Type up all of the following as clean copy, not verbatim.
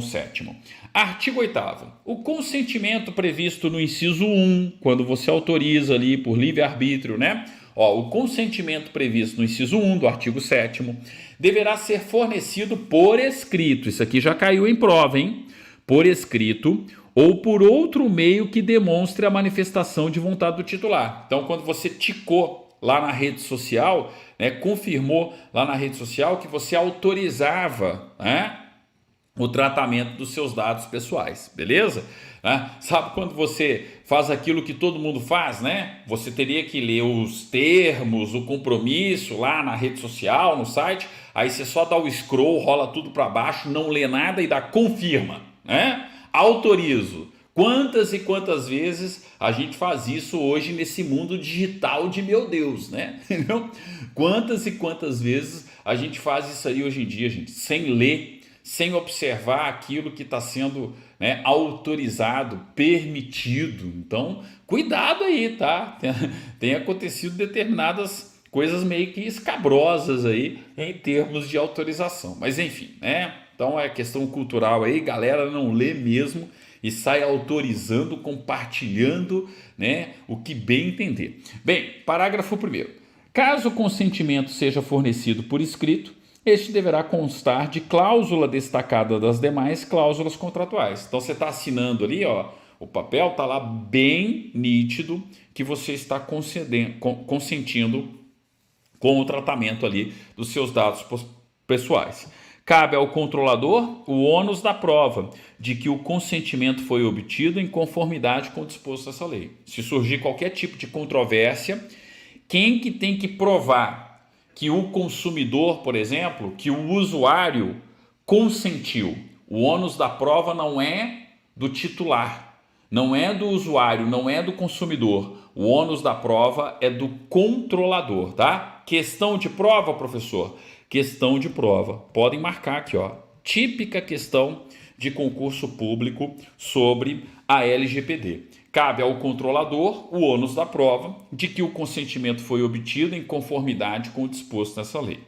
7º. Artigo 8º. O consentimento previsto no inciso 1, quando você autoriza ali por livre-arbítrio, né? O consentimento previsto no inciso 1 do artigo 7º deverá ser fornecido por escrito. Isso aqui já caiu em prova, hein? Por escrito ou por outro meio que demonstre a manifestação de vontade do titular. Então, quando você ticou lá na rede social, né, confirmou lá na rede social que você autorizava, né, o tratamento dos seus dados pessoais, beleza? Sabe quando você faz aquilo que todo mundo faz, né? Você teria que ler os termos, o compromisso lá na rede social, no site, aí você só dá o scroll, rola tudo para baixo, não lê nada e dá confirma, né? Autorizo. Quantas e quantas vezes a gente faz isso hoje nesse mundo digital de meu Deus, né? Entendeu? Quantas e quantas vezes a gente faz isso aí hoje em dia, gente, sem ler, sem observar aquilo que está sendo, né, autorizado, permitido. Então, cuidado aí, tá? Tem acontecido determinadas coisas meio que escabrosas aí em termos de autorização. Mas enfim, né? Então é questão cultural aí, galera não lê mesmo e sai autorizando, compartilhando, né, o que bem entender. Bem, parágrafo 1º. Caso o consentimento seja fornecido por escrito, este deverá constar de cláusula destacada das demais cláusulas contratuais. Então você está assinando ali, o papel está lá bem nítido que você está consentindo com o tratamento ali dos seus dados pessoais. Cabe ao controlador o ônus da prova de que o consentimento foi obtido em conformidade com o disposto dessa lei. Se surgir qualquer tipo de controvérsia, quem que tem que provar que o consumidor, por exemplo, que o usuário consentiu? O ônus da prova não é do titular, não é do usuário, não é do consumidor. O ônus da prova é do controlador, tá? Questão de prova, professor? Questão de prova. Podem marcar aqui, típica questão de concurso público sobre a LGPD. Cabe ao controlador o ônus da prova de que o consentimento foi obtido em conformidade com o disposto nessa lei.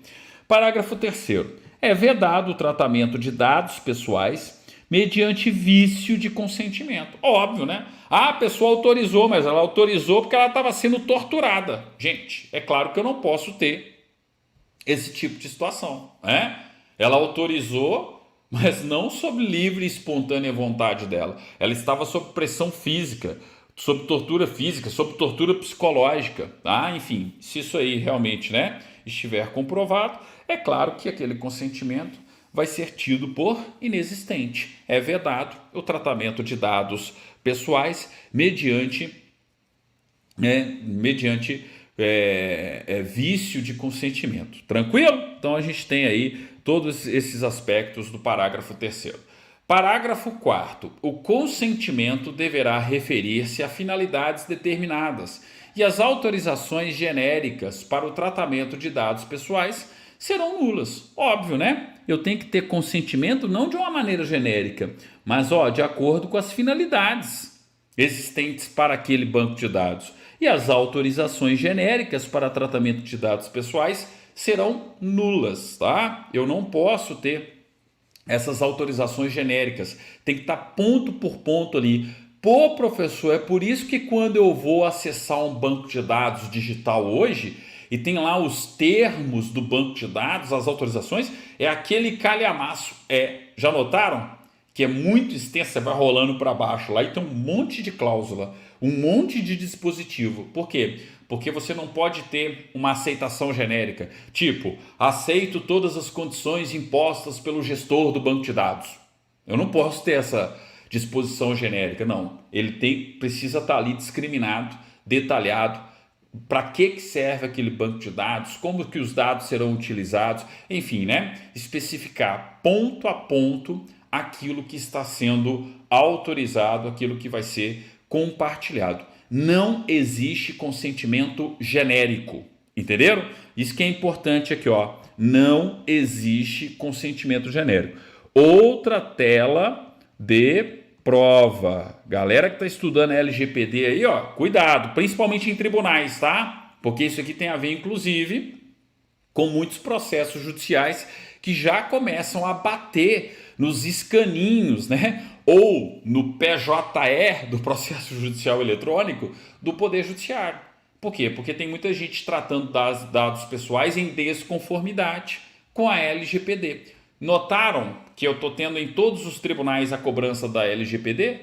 Parágrafo 3º. É vedado o tratamento de dados pessoais mediante vício de consentimento. Óbvio, né? A pessoa autorizou, mas ela autorizou porque ela estava sendo torturada. Gente, é claro que eu não posso ter esse tipo de situação, né? Ela autorizou, mas não sob livre e espontânea vontade dela. Ela estava sob pressão física, sob tortura física, sob tortura psicológica. Enfim, se isso aí realmente, né, estiver comprovado, é claro que aquele consentimento vai ser tido por inexistente. É vedado o tratamento de dados pessoais mediante vício de consentimento. Tranquilo? Então a gente tem aí todos esses aspectos do parágrafo 3º. Parágrafo 4º. O consentimento deverá referir-se a finalidades determinadas e as autorizações genéricas para o tratamento de dados pessoais serão nulas. Óbvio, né? Eu tenho que ter consentimento não de uma maneira genérica, mas de acordo com as finalidades existentes para aquele banco de dados. E as autorizações genéricas para tratamento de dados pessoais serão nulas, tá? Eu não posso ter essas autorizações genéricas. Tem que estar ponto por ponto ali. Pô, professor, é por isso que quando eu vou acessar um banco de dados digital hoje e tem lá os termos do banco de dados, as autorizações, é aquele calhamaço. Já notaram? Que é muito extenso, você vai rolando para baixo lá e tem um monte de cláusula, um monte de dispositivo. Por quê? Porque você não pode ter uma aceitação genérica, tipo, aceito todas as condições impostas pelo gestor do banco de dados. Eu não posso ter essa disposição genérica, não. Ele precisa estar ali discriminado, detalhado, para que serve aquele banco de dados, como que os dados serão utilizados, enfim, né? Especificar ponto a ponto aquilo que está sendo autorizado, aquilo que vai ser compartilhado. Não existe consentimento genérico, entenderam? Isso que é importante aqui, não existe consentimento genérico. Outra tela de prova. Galera que está estudando LGPD aí, cuidado, principalmente em tribunais, tá? Porque isso aqui tem a ver, inclusive, com muitos processos judiciais que já começam a bater nos escaninhos, né? Ou no PJE do processo judicial eletrônico do Poder Judiciário. Por quê? Porque tem muita gente tratando dados pessoais em desconformidade com a LGPD. Notaram que eu estou tendo em todos os tribunais a cobrança da LGPD?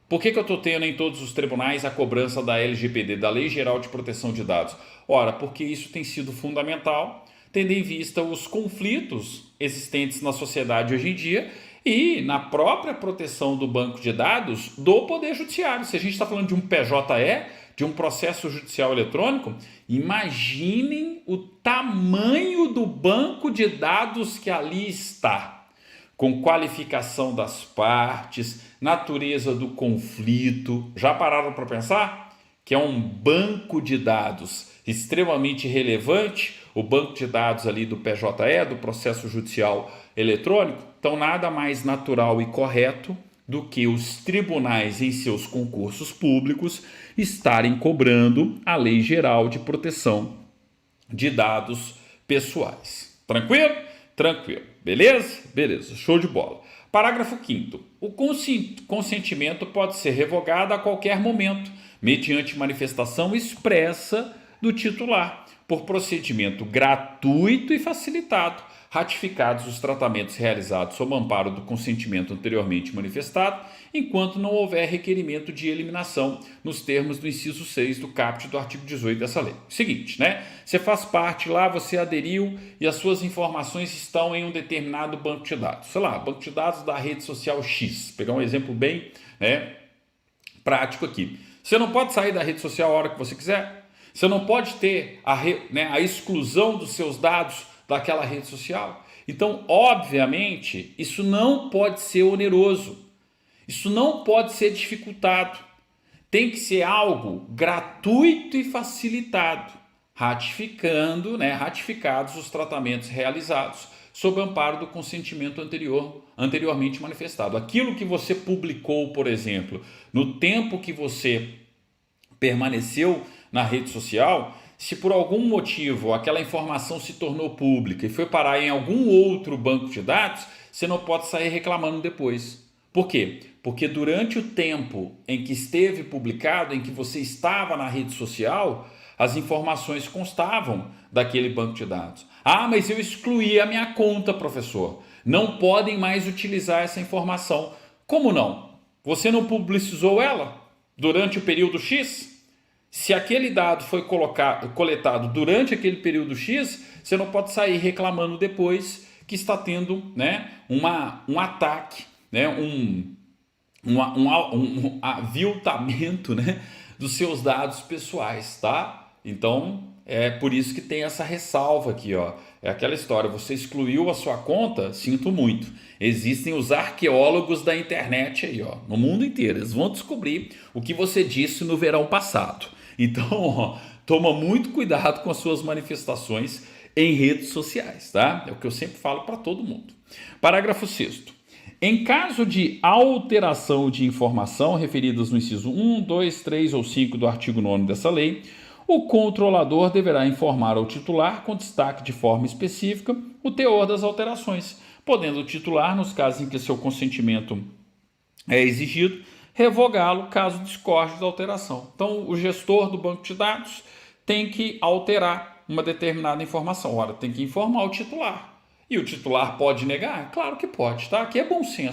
Por que eu estou tendo em todos os tribunais a cobrança da LGPD, da Lei Geral de Proteção de Dados? Ora, porque isso tem sido fundamental, tendo em vista os conflitos existentes na sociedade hoje em dia e na própria proteção do banco de dados do Poder Judiciário. Se a gente está falando de um PJE, de um processo judicial eletrônico, imaginem o tamanho do banco de dados que ali está, com qualificação das partes, natureza do conflito. Já pararam para pensar que é um banco de dados extremamente relevante, o banco de dados ali do PJE, do processo judicial eletrônico? Então, nada mais natural e correto do que os tribunais em seus concursos públicos estarem cobrando a Lei Geral de Proteção de Dados Pessoais. Tranquilo? Tranquilo. Beleza? Beleza. Show de bola. Parágrafo 5º. O consentimento pode ser revogado a qualquer momento, mediante manifestação expressa do titular, por procedimento gratuito e facilitado, ratificados os tratamentos realizados sob amparo do consentimento anteriormente manifestado, enquanto não houver requerimento de eliminação nos termos do inciso 6 do caput do artigo 18 dessa lei. Seguinte, né? Você faz parte lá, você aderiu e as suas informações estão em um determinado banco de dados. Sei lá, banco de dados da rede social X. Vou pegar um exemplo bem, né, prático aqui. Você não pode sair da rede social a hora que você quiser. Você não pode ter a exclusão dos seus dados daquela rede social. Então, obviamente, isso não pode ser oneroso. Isso não pode ser dificultado. Tem que ser algo gratuito e facilitado, ratificados os tratamentos realizados sob amparo do consentimento anteriormente manifestado. Aquilo que você publicou, por exemplo, no tempo que você permaneceu na rede social, se por algum motivo aquela informação se tornou pública e foi parar em algum outro banco de dados, você não pode sair reclamando depois. Por quê? Porque durante o tempo em que esteve publicado, em que você estava na rede social, as informações constavam daquele banco de dados. Ah, mas eu excluí a minha conta, professor. Não podem mais utilizar essa informação. Como não? Você não publicizou ela durante o período X? Se aquele dado foi coletado durante aquele período X, você não pode sair reclamando depois que está tendo, né, um ataque, né, um aviltamento, né, dos seus dados pessoais, tá? Então, é por isso que tem essa ressalva aqui, ó. É aquela história, você excluiu a sua conta, sinto muito. Existem os arqueólogos da internet aí, ó, no mundo inteiro. Eles vão descobrir o que você disse no verão passado. Então, ó, toma muito cuidado com as suas manifestações em redes sociais, tá? É o que eu sempre falo para todo mundo. Parágrafo 6º. Em caso de alteração de informação referidas no inciso 1, 2, 3 ou 5 do artigo 9º dessa lei, o controlador deverá informar ao titular, com destaque de forma específica, o teor das alterações, podendo o titular, nos casos em que seu consentimento é exigido, revogá-lo caso discorde da alteração. Então, o gestor do banco de dados tem que alterar uma determinada informação. Ora, tem que informar o titular. E o titular pode negar? Claro que pode, tá? Aqui é bom senso.